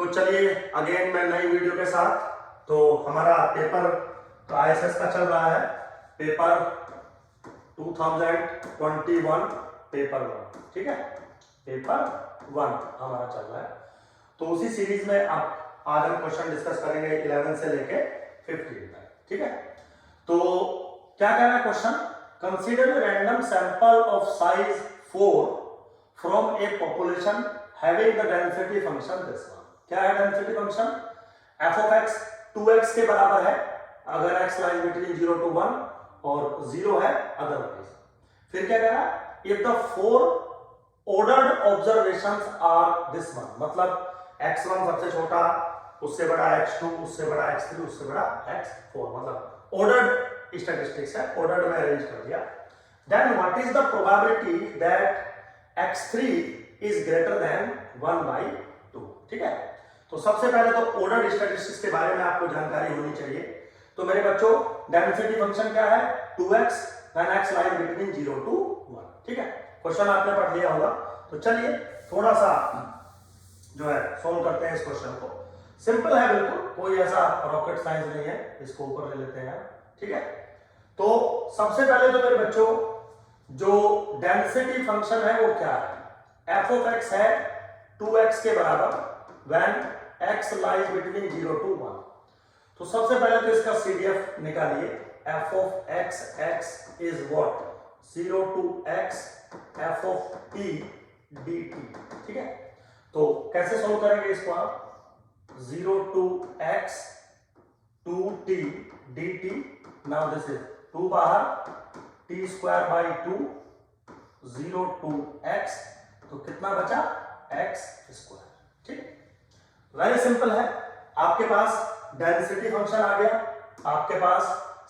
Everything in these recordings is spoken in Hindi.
तो चलिए अगेन मैं नई वीडियो के साथ। तो हमारा पेपर तो ISS का चल रहा है, पेपर 2021 पेपर 1, ठीक है, पेपर 1 हमारा चल रहा है। तो उसी सीरीज में अब आज हम क्वेश्चन डिस्कस करेंगे 11 से लेके 15 तक, ठीक है। तो क्या कह रहा है question, consider random sample of size 4 from A population having the density function this one. क्या है density function, f of x 2x के बराबर है अगर x लाइज बिटवीन 0 to 1 और 0 है अदरवाइज। फिर क्या कह रहा है, if the 4 ordered observations are this one, मतलब x1 सबसे छोटा, उससे बड़ा x2, उससे बड़ा x3, उससे बड़ा x4, मतलब ordered statistics है, ordered में अरेंज कर दिया। Then what is the probability that x3 is greater than 1/2, ठीक है। तो सबसे पहले तो ordered statistics के बारे में आपको जानकारी होनी चाहिए। तो मेरे बच्चों डेंसिटी फंक्शन क्या है, 2x when x lies between 0 to 1, ठीक है। क्वेश्चन आपने पढ़ लिया होगा। तो चलिए थोड़ा सा जो है सोल्व करते हैं इस क्वेश्चन को। सिंपल है बिल्कुल, कोई ऐसा रॉकेट साइंस नहीं है, इसको ऊपर ले लेते हैं, ठीक है। तो सबसे पहले तो मेरे बच्चों जो डेंसिटी फंक्शन है वो क्या है, f of x है 2x के बराबर when x lies between 0 to 1। तो सबसे पहले तो इसका CDF निकालिए, f of x is what, 0 to x f of t dt, ठीक है। तो कैसे सोल्व करेंगे इसको आप, 0 to x 2t dt, now this is 2 बाहर, t square by 2, 0 to x, तो कितना बचा x स्क्वायर, ठीक। वेरी सिंपल है, आपके पास डेंसिटी फंक्शन आ गया, आपके पास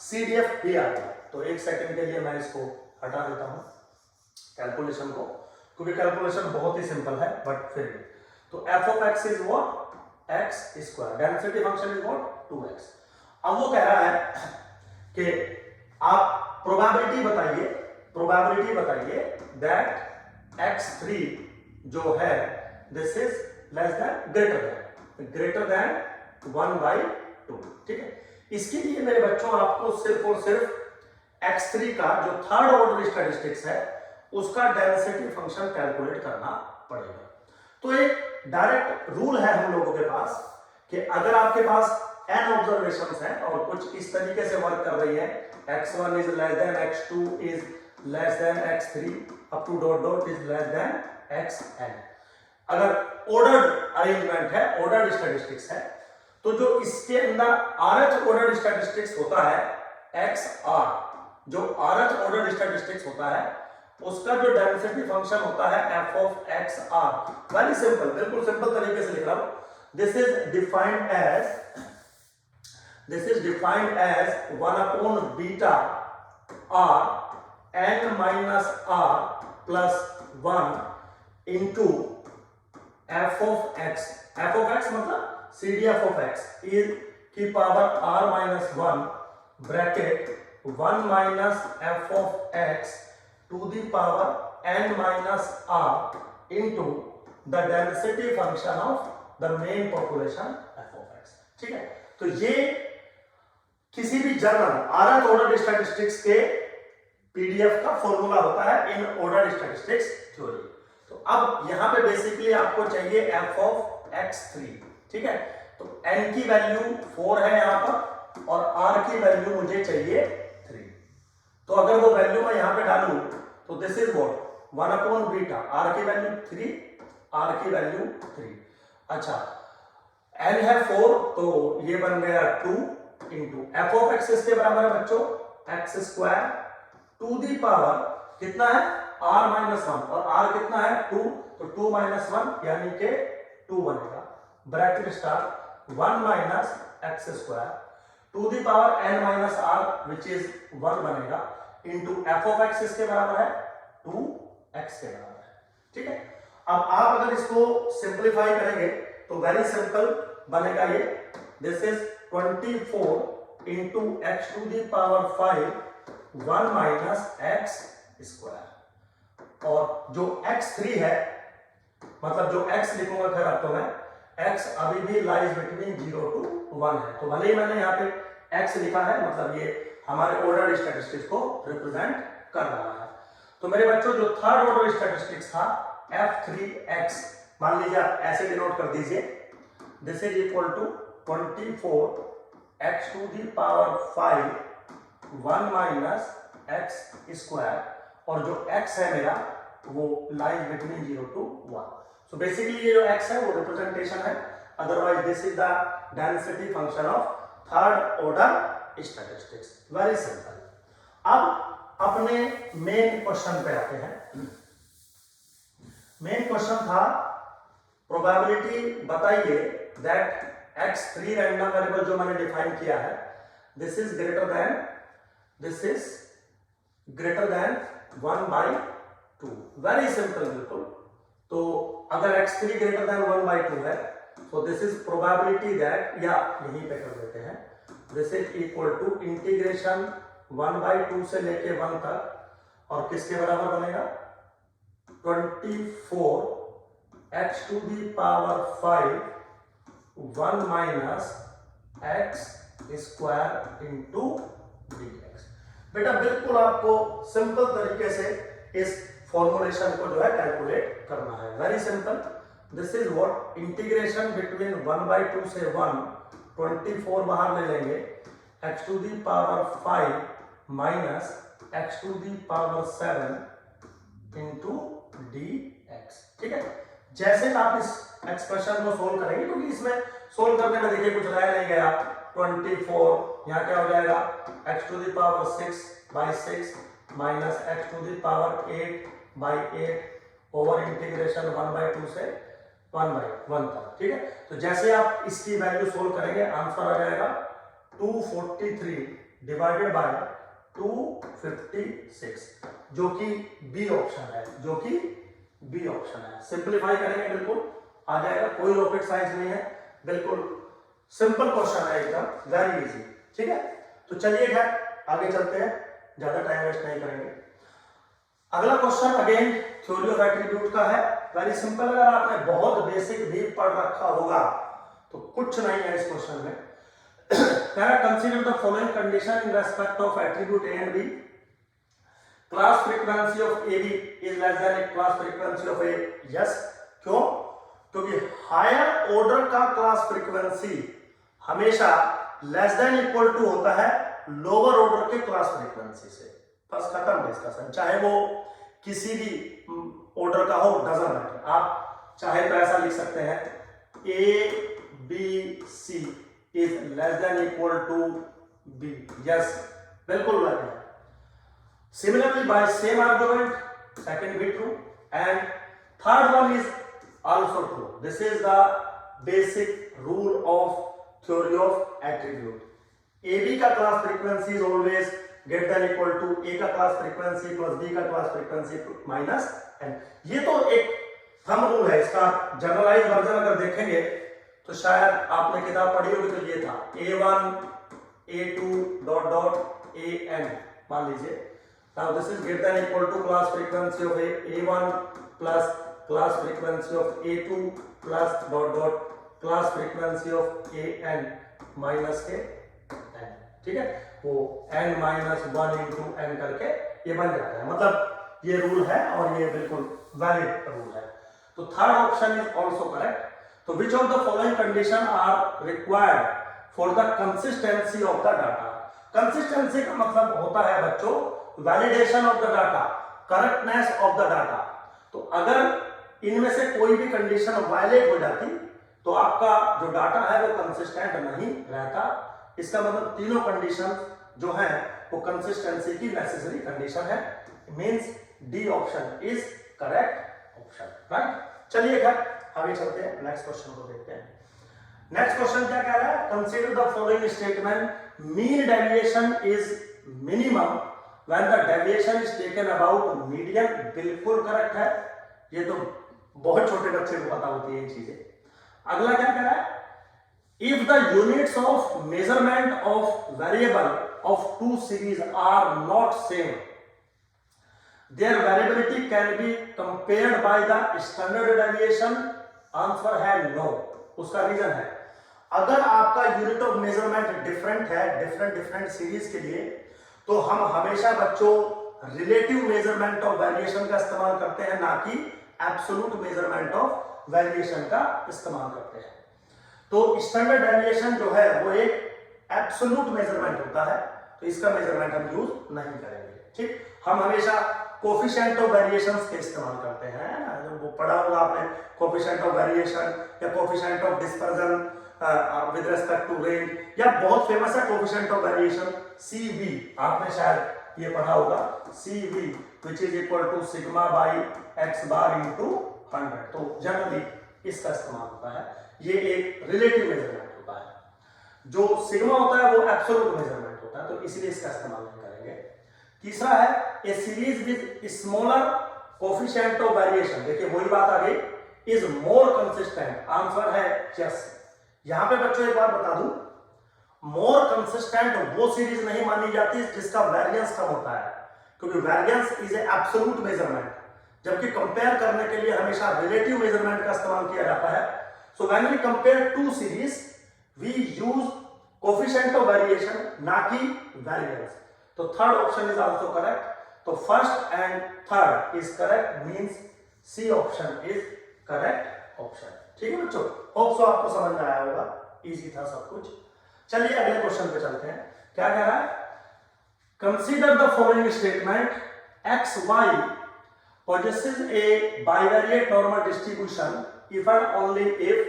CDF भी आ गया। तो एक सेकंड के लिए मैं इसको हटा देता हूं कैलकुलेशन को, क्योंकि कैलकुलेशन बहुत ही सिंपल है, बट फिर भी। तो f of x is what, x square, density function is what 2x। अब वो कह रहा है कि आप प्रोबेबिलिटी बताइए दैट x3 जो है this is less then greater than 1/2, ठीक है। इसके लिए मेरे बच्चों आपको सिर्फ और सिर्फ x3 का जो थर्ड ऑर्डर स्टैटिस्टिक्स है उसका डेंसिटी फंक्शन कैलकुलेट करना पड़ेगा। तो एक डायरेक्ट रूल है हम लोगों के पास कि अगर आपके पास n ऑब्जर्वेशंस हैं और कुछ इस तरीके से वर्क कर रही है, x1 is less then x2 is less then x3 up to dot dot is less then xn, अगर ऑर्डर्ड अरेंजमेंट है, ऑर्डर्ड स्टैटिस्टिक्स है, तो जो इसके अंदर rth ऑर्डर्ड स्टैटिस्टिक्स होता है xr, जो rth ऑर्डर्ड स्टैटिस्टिक्स होता है उसका जो डेंसिटी फंक्शन होता है f of xr। Very simple, बिल्कुल सिंपल तरीके से लिख रहा हूं, this is defined as 1 upon beta r n minus r plus 1 into f of x मतलब CDF of x is की power r minus 1 bracket 1 minus f of x to the power n minus r into the density function of the main population f of x, ठीक है। तो ये किसी भी जर्नल rth ऑर्डर स्टैटिस्टिक्स के PDF का फॉर्मूला होता है इन ऑर्डर स्टैटिस्टिक्स थ्योरी। तो अब यहां पे बेसिकली आपको चाहिए f of x3, ठीक है। तो n की वैल्यू 4 है यहां पर और r की वैल्यू मुझे चाहिए 3। तो अगर वो वैल्यू मैं यहां पे डालूं तो this is what 1 upon beta, r की वैल्यू 3, r की वैल्यू 3। अच्छा n है 4 तो ये बन गया 2 इंटू f of x इसके बराबर है बच्चों x square to the power कितना है r माइनस 1 और r कितना है 2, तो 2 माइनस 1 यानी कि 2 बनेगा, bracket start 1 minus x square to the power n minus r which is 1 बनेगा इंटू f of x इसके बराबर है 2x के बराबर है, ठीक है। अब आप अगर इसको सिंपलीफाई करेंगे तो वेरी सिंपल बनेगा ये, this is 24 into x to the power 5 1 minus x square, और जो x3 है मतलब जो x लिखूंगा खैर अब तो मैं x अभी भी लाइज बिटवीन 0 to 1 है। तो भले ही मैंने यहाँ पे x लिखा है, मतलब ये हमारे ऑर्डर स्टैटिस्टिक्स को रिप्रेजेंट कर रहा है। तो मेरे बच्चों जो थर्ड ऑर्डर स्टैटिस्टिक्स था f3x, मान लीजिए आप ऐसे डिनोट कर दीजिए, this is equal to 24x to the power 5 1 minus x square, और जो x है मेरा वो lies between 0 to 1। So basically ये जो x है वो रिप्रेजेंटेशन है, otherwise this is the density function of third order statistics. Very simple. अब अपने मेन क्वेश्चन पे आते हैं। मेन क्वेश्चन था प्रोबेबिलिटी बताइए दैट x 3 रैंडम वेरिएबल जो मैंने डिफाइन किया है, this is greater then 1/2। Very simple बिल्कुल। तो अगर x3 ग्रेटर देन 1/2 है, so this is probability that, या यहीं पे कर देते हैं, this is equal to integration 1/2 से लेके 1 तक, और किसके बराबर बनेगा 24 x to the power 5 1 minus x square into dx। बेटा बिल्कुल आपको सिंपल तरीके से इस फॉर्मुलेशन को जो है कैलकुलेट करना है। Very simple. This is what integration between 1/2 से 1, 24 बाहर ले लेंगे, x to the power 5 minus x to the power 7 into dx। ठीक है, जैसे आप इस एक्सप्रेशन को सोल्व करेंगे, क्योंकि इसमें सोल्व करने में देखिए कुछ रह नहीं गया, 24 यहाँ क्या हो जाएगा x to the power 6/6 minus x to the power 8/8 over integration 1/2 से 1/1 तक। ठीक है, तो जैसे आप इसकी वैल्यू सोल्व करेंगे, आंसर आ जाएगा 243 डिवाइडेड बाय 256, जो कि बी ऑप्शन है। सिंप्लीफाई करेंगे बिल्कुल आ जाएगा, कोई रॉकेट साइंस नहीं है, बिल्कुल सिंपल क्वेश्चन है एकदम, वेरी इजी। ठीक है, तो चलिए खैर आगे चलते हैं, ज्यादा टाइम वेस्ट नहीं करेंगे। अगला question again theory of attribute का है। Very simple. अगर आपने बहुत बेसिक भी पढ़ रखा होगा तो कुछ नहीं है इस क्वेश्चन में। Consider the following condition in respect of attribute A and B. Class frequency of A B is less than class frequency of A. Yes, क्यों? क्योंकि हायर ऑर्डर का क्लास फ्रीक्वेंसी हमेशा लेस देन इक्वल टू होता है लोअर ऑर्डर के क्लास फ्रीक्वेंसी से। बस खत्म डिस्कशन। चाहे वो किसी भी ऑर्डर का हो, डजंट मैटर। आप चाहे तो ऐसा लिख सकते हैं A B C is less than equal to B. Yes, बिल्कुल राइट है। Similarly by same argument, second भी true and third one is also true. This is the basic rule of theory of attribute. A B का class frequency is always greater than equal to A का क्लास फ्रीक्वेंसी प्लस बी का क्लास फ्रीक्वेंसी माइनस एन। ये तो एक थंब रूल है, इसका जनरलाइज वर्जन अगर देखेंगे तो शायद आपने किताब पढ़ी होगी, तो ये था A1 A2 dot dot AN मान लीजिए। Now this is greater than equal to class frequency of A1 plus class frequency of A2 plus dot dot class frequency of AN minus k n। ठीक है, वो n माइनस 1 इंटू n करके ये बन जाता है। मतलब ये रूल है और ये बिल्कुल वैलिड रूल है। तो third option is also correct. तो which of the following condition are required for the consistency of the data. Consistency का मतलब होता है बच्चों validation of the data, correctness of the data. तो अगर इनमें से कोई भी कंडीशन वायलेट हो जाती तो आपका जो डाटा है वो कंसिस्टेंट नहीं रहता। इसका मतलब तीनों कंडीशन जो है वो कंसिस्टेंसी की नेसेसरी कंडीशन है। Means D option is correct option, right. चलिए खैर आगे चलते हैं, नेक्स्ट क्वेश्चन को देखते हैं। नेक्स्ट क्वेश्चन क्या कह रहा है? Consider the following statement, mean deviation is minimum when the deviation is taken about median. बिल्कुल करेक्ट है, ये तो बहुत छोटे बच्चे को पता होती है ये चीजें। अगला क्या कह रहा है? If the units of measurement of variable of two series are not same, their variability can be compared by the standard deviation. Answer है no. उसका रीजन है, अगर आपका यूनिट ऑफ मेजरमेंट डिफरेंट है डिफरेंट सीरीज के लिए, तो हम हमेशा बच्चों रिलेटिव मेजरमेंट ऑफ वेरिएशन का इस्तेमाल करते हैं, ना कि एब्सोल्यूट मेजरमेंट ऑफ वेरिएशन का इस्तेमाल करते हैं। तो स्टैंडर्ड डेविएशन जो है वो एक एब्सोल्यूट मेजरमेंट होता है, तो इसका मेजरमेंट हम यूज नहीं करेंगे। ठीक, हम हमेशा कोफिशिएंट ऑफ वेरिएशंस के इस्तेमाल करते हैं। वो पढ़ा होगा आपने, कोफिशिएंट ऑफ वेरिएशन या coefficient of dispersion with respect to range, या बहुत फेमस है कोफिशिएंट ऑफ वेरिएशन CV, आपने शायद ये पढ़ा होगा, CV which is equal to sigma by x bar into 100। तो जनरली इसका इस्तेमाल होता है, ये एक रिलेटिव मेजरमेंट होता है। जो सिग्मा होता है वो एब्सोल्यूट मेजरमेंट होता है, तो इसलिए इसका इस्तेमाल नहीं करेंगे। तीसरा है a series with smaller coefficient of variation, देखिए वही बात आ गई, इज मोर कंसिस्टेंट, आंसर है यस। यहां पे बच्चों एक बात बता दूं, मोर कंसिस्टेंट वो सीरीज नहीं मानी जाती जिसका वेरिएंस कम होता है, क्योंकि variance is a absolute measurement, जबकि कंपेयर करने के लिए हमेशा रिलेटिव मेजरमेंट का इस्तेमाल किया जाता है। So when we compare two series we use coefficient of variation, ना कि वेरिएंस। तो third option is also correct. तो first and third is correct, means C option is correct option. ठीक है बच्चों, होप सो आपको समझ में आया होगा, इजी था सब कुछ। चलिए अगले क्वेश्चन पे चलते हैं। क्या कह रहा है, consider the following statement, x y possesses a bivariate normal distribution if and only if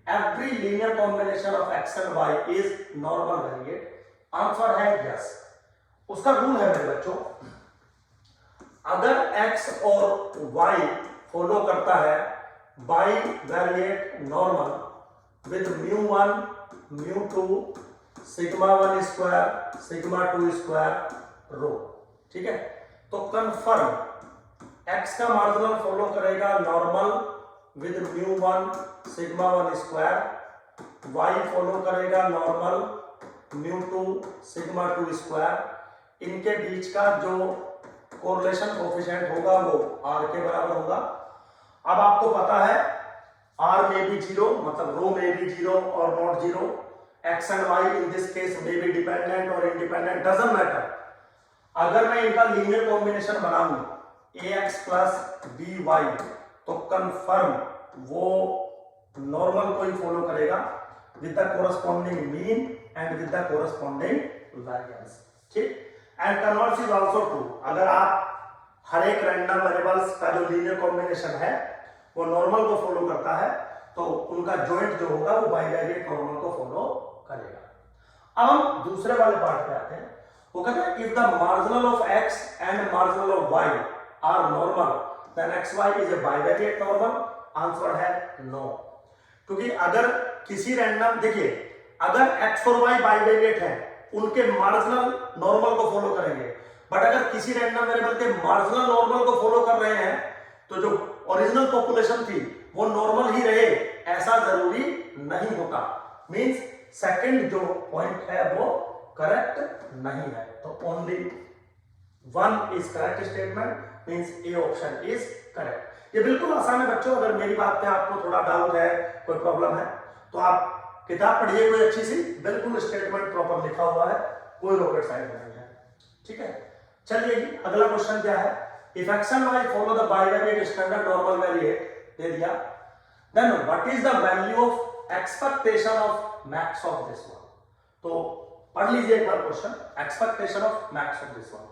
every linear combination of x and y is normal variate। Answer है यस। उसका रूल है मेरे बच्चों, अगर x और y फॉलो करता है bivariate normal with μ1 μ2 sigma 1 square sigma 2 square rho, ठीक है, तो कंफर्म x का मार्जिनल फॉलो करेगा normal with μ1 sigma 1 square, y follow करेगा नॉर्मल μ2 सिग्मा 2 स्क्वायर। इनके बीच का जो कोरिलेशन कोफिशिएंट होगा वो r के बराबर होगा। अब आपको पता है r में भी 0, मतलब रो में भी 0 और not 0, x and y in this case में भी डिपेंडेंट और इंडिपेंडेंट, डजंट मैटर। अगर मैं इनका लीनियर कॉम्बिनेशन बनाऊं ax प्लस by, तो कंफर्म वो नॉर्मल को ही फॉलो करेगा with the corresponding mean and with the corresponding variance. ठीक, and converse is also true. अगर आप हर एक रैंडम वेरिएबल्स का जो लीनियर कॉम्बिनेशन है वो नॉर्मल को फॉलो करता है, तो उनका जॉइंट जो होगा वो बाइवेरिएट नॉर्मल को फॉलो करेगा। अब हम दूसरे वाले पार्ट पे आते हैं। वो कहते हैं if the marginal of x and marginal of y are normal then xy is a bivariate normal. Answer है नो, क्योंकि अगर किसी रैंडम, देखिए अगर x और y बाइवेरिएट है उनके मार्जिनल नॉर्मल को फॉलो करेंगे, बट अगर किसी रैंडम वेरिएबल के मार्जिनल नॉर्मल को फॉलो कर रहे हैं तो जो ओरिजिनल पॉपुलेशन थी वो नॉर्मल ही रहे, ऐसा जरूरी नहीं होता। मींस सेकंड जो पॉइंट है वो करेक्ट नहीं है, तो only one is correct statement, means A option is correct. ये बिल्कुल आसान है बच्चों। अगर मेरी बात पे आपको थोड़ा डाउट है, कोई प्रॉब्लम है, तो आप किताब पढ़िए कोई अच्छी सी, बिल्कुल स्टेटमेंट प्रॉपर लिखा हुआ है, कोई रॉकेट साइंस नहीं है। ठीक है, चलिए अगला क्वेश्चन क्या है, if x and y follow the bivariate standard normal variate दे दिया, then what is the value of expectation of max of this one। तो पढ़ लीजिए एक बार question, expectation of max of this one.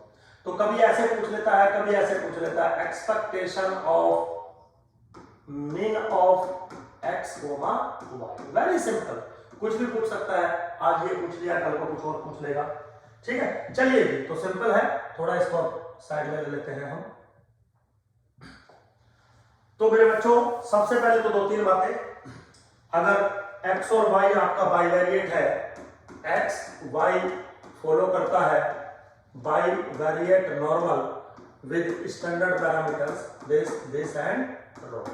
तो कभी ऐसे पूछ लेता है, कभी ऐसे पूछ लेता है, expectation of mean of x, y। Very simple, कुछ भी पूछ सकता है, आज ये पूछ लिया कल को कुछ और पूछ लेगा। ठीक है, चलिए जी, तो सिंपल है, थोड़ा इसको साइड में ले लेते हैं हम। तो मेरे बच्चों सबसे पहले तो दो तीन बातें, अगर x और y आपका बाइवेरिएट है, x y फॉलो करता है bivariate normal with standard parameters this and rho,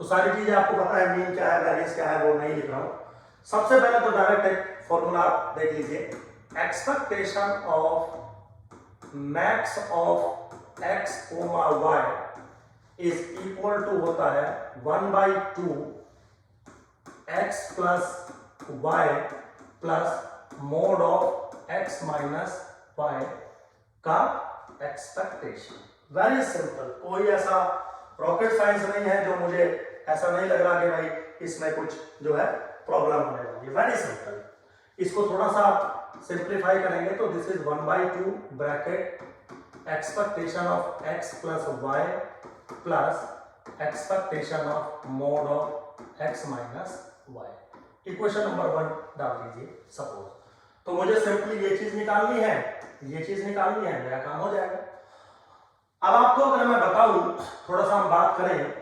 तो सारी चीजें आपको पता है, मीन क्या है, वेरिएंस क्या है, वो नहीं लिख रहा हूं। सबसे पहले तो डायरेक्ट एक फॉर्मूला आप देख लीजिए, expectation of max of x, y is equal to होता है 1/2 x plus y plus mod of x minus y का एक्सपेक्टेशन। वेरी सिंपल, कोई ऐसा रॉकेट साइंस नहीं है जो मुझे ऐसा नहीं लग रहा कि भाई इसमें कुछ जो है प्रॉब्लम होने वाली है। वेरी सिंपल, इसको थोड़ा सा सिंप्लीफाई करेंगे तो this is 1/2 bracket expectation of x plus y plus expectation of mod of x minus y. Equation number 1 डाल दीजिए सपोज। तो मुझे सिंपली ये चीज निकालनी है, ये चीज निकालनी है, मेरा काम हो जाएगा। अब आपको अगर मैं बताऊं, थोड़ा सा हम बात करें,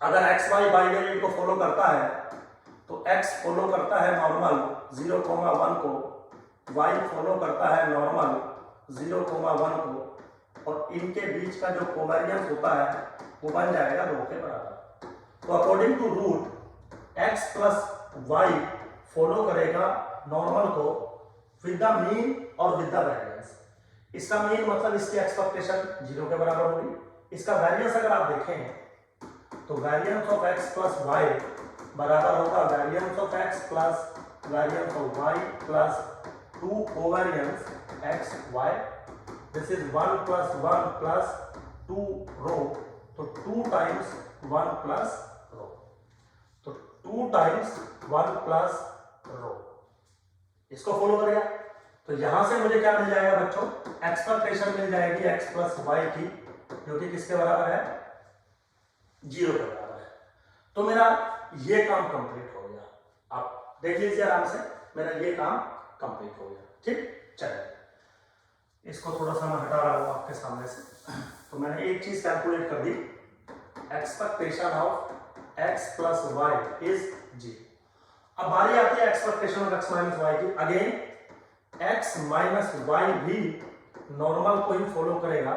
अगर एक्स वाई बाइनरी को फॉलो करता है तो x फॉलो करता है नॉर्मल 0,1 को, y फॉलो करता है नॉर्मल 0,1 को, और इनके बीच का जो कोवेरियंस होता है वो बन जाएगा 2 के बराबर। तो according to root x plus y follow करेगा नॉर्मल को विद द मीन और विद द वेरियंस। इसका मीन मतलब इसकी एक्सपेक्टेशन 0 के बराबर होगी। इसका वेरियंस अगर आप देखें तो variance of x plus y बराबर होगा variance of x plus variance of y plus 2 covariance x y। This is 1 plus 1 plus 2 rho, तो 2 टाइम्स 1 प्लस रो, तो 2 टाइम्स 1 प्लस रो। इसको फॉलो करेगा तो यहां से मुझे क्या मिल जाएगा बच्चों, एक्सपेक्टेशन मिल जाएगी x प्लस वाई की, जो कि किसके बराबर है, 0 के बराबर है। तो मेरा ये काम कंप्लीट हो गया। आप देख लीजिए आराम से, मेरा ये काम कंप्लीट हो गया। ठीक, चलिए इसको थोड़ा सा मैं हटा रहा हूं आपके सामने से। तो मैंने एक चीज कैलकुलेट कर दी, expectation of x plus Y is 0। अब बारी आती है expectation of x minus Y की। अगेन x माइनस वाई भी नॉर्मल को ही फॉलो करेगा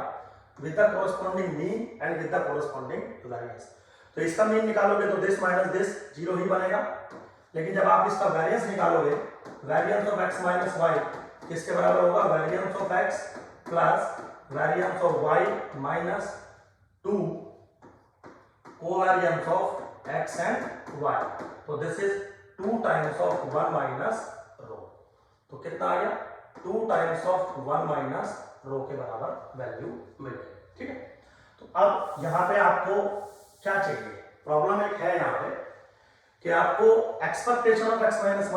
with the corresponding mean and with the corresponding variance. तो इसका मीन निकालोगे तो दिस माइनस दिस 0 ही बनेगा, लेकिन जब आप इसका वेरियंस निकालोगे, variance of x minus y किसके बराबर होगा, variance of x plus variance of y minus 2 covariance of x and y। तो this is 2 times of 1 minus rho. तो कितना आ गया, 2 टाइम्स ऑफ 1 माइनस रो के बराबर वैल्यू मिल गई। ठीक है, तो अब यहां पे आपको क्या चाहिए, प्रॉब्लम एक है यहां पे कि आपको expectation of x minus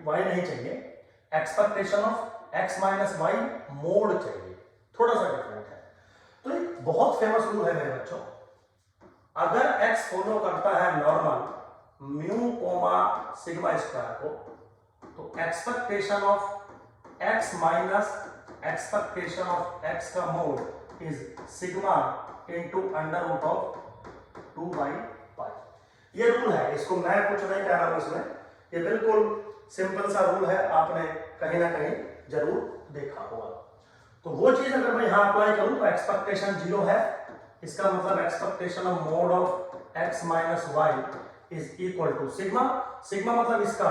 y नहीं चाहिए, expectation of x minus y mod चाहिए। थोड़ा सा डिफरेंट है। तो एक बहुत फेमस रूल है मेरे बच्चों, अगर x फॉलो करता है normal mu comma sigma square को, तो expectation of x minus expectation of x का mod is sigma into under root of 2 by pi. ये रूल है, इसको मैं कुछ नहीं कह रहा हूं इसमें, ये बिल्कुल सिंपल सा रूल है, आपने कहीं ना कहीं जरूर देखा होगा। तो वो चीज अगर मैं यहां अप्लाई करूं तो एक्सपेक्टेशन 0 है, इसका मतलब expectation of mod of x minus y is equal to sigma. Sigma मतलब इसका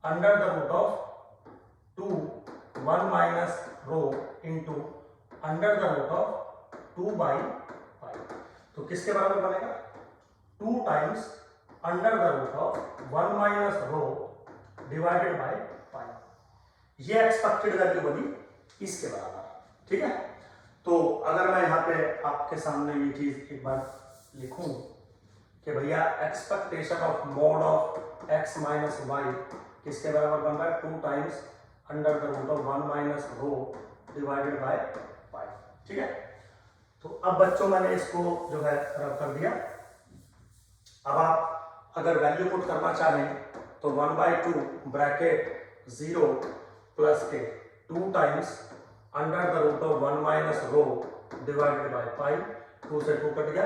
under the root of 2 1 minus rho into under the root of 2 by pi. तो किसके बराबर बनेगा, 2 times under the root of 1 minus rho divided by pi. ये एक्सपेक्टेड वैल्यू बनी इसके बराबर। ठीक है, तो अगर मैं यहाँ पे आपके सामने ये चीज एक बार लिखूं कि भैया expectation of mod of x minus y किसके बराबर बन रहा है, 2 times under the root of 1 minus rho divided by pi. ठीक है, तो अब बच्चों मैंने इसको जो है रब कर दिया। अब आप अगर वैल्यू पुट करना चाहें तो 1/2 ब्रैकेट 0 प्लस के 2 times under the root of 1 minus rho divided by pi, 2 से 2 कट गया,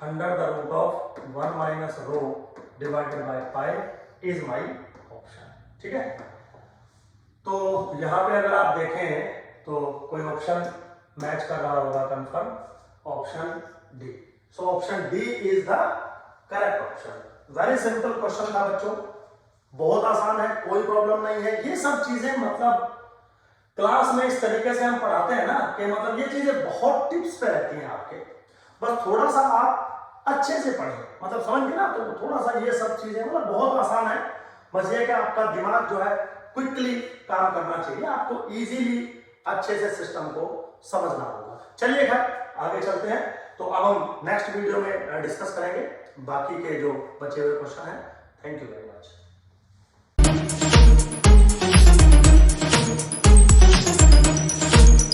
under the root of 1 minus rho divided by pi is my option. ठीक है, तो यहां पे अगर आप देखें तो कोई ऑप्शन मैच कर रहा होगा confirm, option D. So option D is the correct option. Very simple question था बच्चों, बहुत आसान है, कोई प्रॉब्लम नहीं है। ये सब चीजें मतलब क्लास में इस तरीके से हम पढ़ाते हैं ना कि मतलब ये चीजें बहुत टिप्स पे रहती हैं आपके, बस थोड़ा सा आप अच्छे से पढ़ें, मतलब समझ गए ना। तो थोड़ा सा ये सब चीजें मतलब बहुत आसान है, बस ये कि आपका दिमाग जो है क्विकली काम करना चाहिए, आपको इजीली अच्छे से सिस्टम को समझना होगा। चलिए खैर आगे चलते हैं। तो अब हम नेक्स्ट वीडियो में डिस्कस करेंगे बाकी के जो बचे हुए क्वेश्चन हैं। Thank you very much.